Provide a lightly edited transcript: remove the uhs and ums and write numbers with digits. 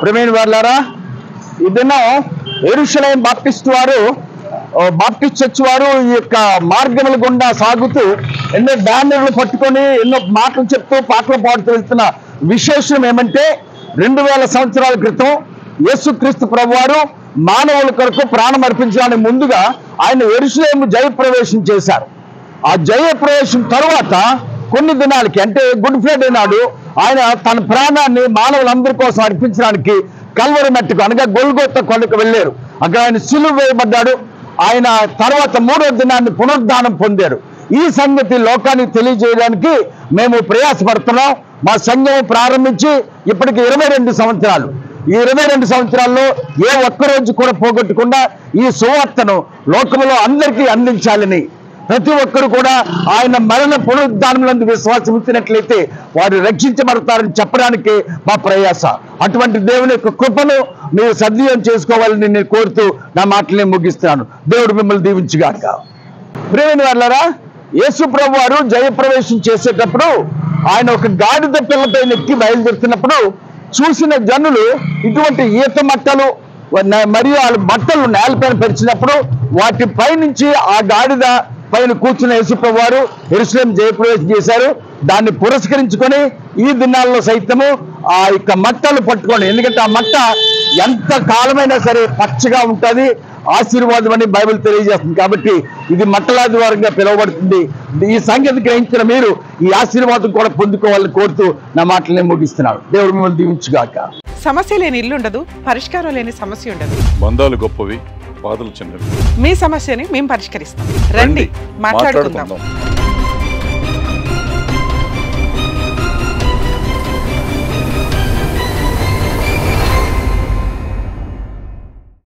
ప్రియమైన వారులారా, ఈ దినం యెరూషలేము బాప్టిస్ట్ వారు బాప్టిస్ట్ చర్చ్ వారు ఈ యొక్క మార్గముల గుండా సాగుతూ ఎన్నో బ్యానర్లు పట్టుకొని ఎన్నో మాటలు చెప్తూ పాటలు పాడుతూ వెళ్తున్న విశేషం ఏమంటే 2000 సంవత్సరాల క్రితం యేసుక్రీస్తు ప్రభువారు మానవుల కొరకు ప్రాణం అర్పించడానికి ముందుగా ఆయన యెరూషలేము జయప్రవేశం చేశారు. ఆ జయప్రవేశం తరువాత కొన్ని దినాలకి అంటే గుడ్ ఫ్రైడే నాడు ఆయన తన ప్రాణాన్ని మానవులందరి కోసం అర్పించడానికి కల్వరి మెట్టుకు అనగా గొల్గొతా కొండకు వెళ్ళారు. అక్కడ ఆయన సిలువ వేయబడ్డాడు. ఆయన తర్వాత 3వ దినాన్ని పునరుద్ధానం పొందారు. ఈ సంగతి లోకానికి తెలియజేయడానికి మేము ప్రయాసపడుతున్నాం. మా సంఘం ప్రారంభించి ఇప్పటికి 22 సంవత్సరాలు. ఈ 22 సంవత్సరాల్లో ఏ ఒక్కరోజు కూడా పోగొట్టకుండా ఈ సువార్తను లోకంలో అందరికీ అందించాలని, ప్రతి ఒక్కరు కూడా ఆయన మరణ పునరుద్ధానంలో విశ్వాసం ఉంచినట్లయితే వారు రక్షించబడతారని చెప్పడానికి మా ప్రయాస. అటువంటి దేవుని యొక్క కృపను మీరు సద్వినియోగం చేసుకోవాలని నేను కోరుతూ నా మాటల్ని ముగిస్తున్నాను. దేవుడు మిమ్మల్ని దీవించుగాక. ప్రియమైన వారులారా, యేసు ప్రభు వారు జయప్రవేశం చేసేటప్పుడు ఆయన ఒక గాడిద పిల్లపై ఎక్కి బయలుదేరుతున్నప్పుడు చూసిన జనులు ఇటువంటి ఈత మట్టలు మరియు ఆ బట్టలు నేలపైన పరిచినప్పుడు వాటి పైనుంచి ఆ గాడిద పైన కూర్చున్న యేసు ప్రభు వారు యెరూషలేము జయప్రవేశం చేశారు. దాన్ని పురస్కరించుకొని ఈ దినాల్లో సైతము ఆ యొక్క మట్టలు పట్టుకొని, ఎందుకంటే ఆ మట్ట ఎంత కాలమైనా సరే పచ్చగా ఉంటుంది, ఆశీర్వాదం అని బైబిల్ తెలియజేస్తుంది. కాబట్టి ఇది మట్టలాదివారంగా పిలువబడుతుంది. ఈ సంగతి గ్రహించిన మీరు ఈ ఆశీర్వాదం కూడా పొందుకోవాలని కోరుతూ నా మాటలు నేను ముగిస్తున్నాను. దేవుడు మిమ్మల్ని దీవించుగాక. సమస్య లేని ఇల్లు ఉండదు, పరిష్కారం లేని సమస్య ఉండదు. బంధాలు గొప్పవి, బాధలు చిన్నవి. మీ సమస్యని మేము పరిష్కరిస్తాం. రండి, మాట్లాడుకుందాం.